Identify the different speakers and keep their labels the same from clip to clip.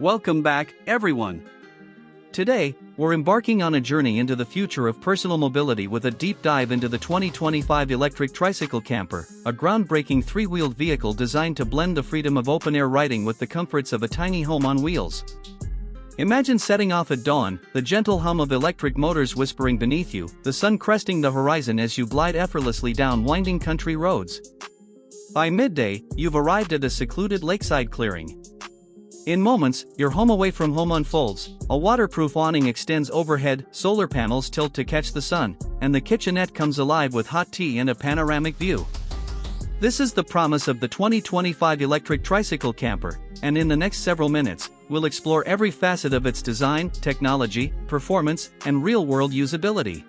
Speaker 1: Welcome back, everyone. Today, we're embarking on a journey into the future of personal mobility with a deep dive into the 2025 Electric Tricycle Camper, a groundbreaking three-wheeled vehicle designed to blend the freedom of open-air riding with the comforts of a tiny home on wheels. Imagine setting off at dawn, the gentle hum of electric motors whispering beneath you, the sun cresting the horizon as you glide effortlessly down winding country roads. By midday, you've arrived at a secluded lakeside clearing. In moments, your home away from home unfolds, a waterproof awning extends overhead, solar panels tilt to catch the sun, and the kitchenette comes alive with hot tea and a panoramic view. This is the promise of the 2025 Electric Tricycle Camper, and in the next several minutes, we'll explore every facet of its design, technology, performance, and real-world usability.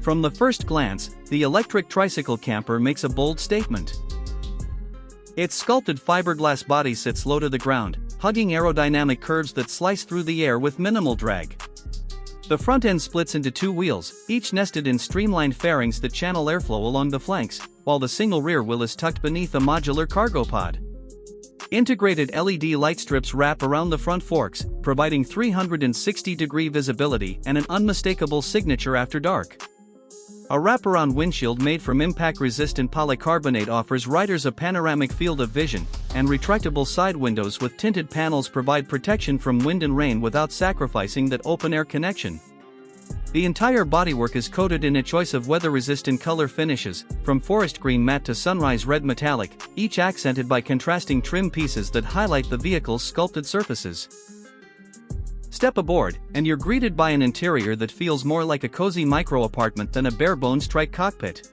Speaker 1: From the first glance, the Electric Tricycle Camper makes a bold statement. Its sculpted fiberglass body sits low to the ground, hugging aerodynamic curves that slice through the air with minimal drag. The front end splits into two wheels, each nested in streamlined fairings that channel airflow along the flanks, while the single rear wheel is tucked beneath a modular cargo pod. Integrated LED light strips wrap around the front forks, providing 360-degree visibility and an unmistakable signature after dark. A wraparound windshield made from impact-resistant polycarbonate offers riders a panoramic field of vision, and retractable side windows with tinted panels provide protection from wind and rain without sacrificing that open-air connection. The entire bodywork is coated in a choice of weather-resistant color finishes, from forest green matte to sunrise red metallic, each accented by contrasting trim pieces that highlight the vehicle's sculpted surfaces. Step aboard, and you're greeted by an interior that feels more like a cozy micro-apartment than a bare-bones Trike cockpit.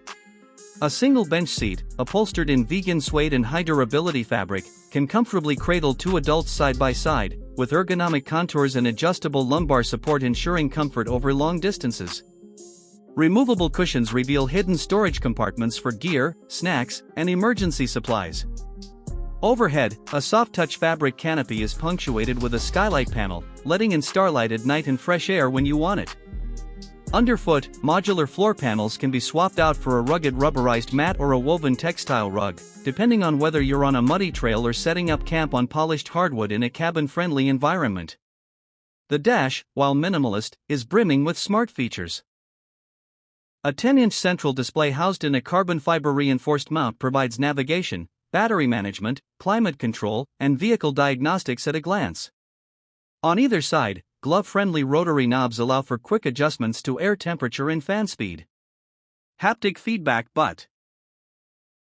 Speaker 1: A single bench seat, upholstered in vegan suede and high-durability fabric, can comfortably cradle two adults side by side, with ergonomic contours and adjustable lumbar support ensuring comfort over long distances. Removable cushions reveal hidden storage compartments for gear, snacks, and emergency supplies. Overhead, a soft-touch fabric canopy is punctuated with a skylight panel, letting in starlight at night and fresh air when you want it. Underfoot, modular floor panels can be swapped out for a rugged rubberized mat or a woven textile rug, depending on whether you're on a muddy trail or setting up camp on polished hardwood in a cabin-friendly environment. The dash, while minimalist, is brimming with smart features. A 10-inch central display housed in a carbon fiber reinforced mount provides navigation, battery management, climate control, and vehicle diagnostics at a glance. On either side, glove-friendly rotary knobs allow for quick adjustments to air temperature and fan speed. Haptic feedback. But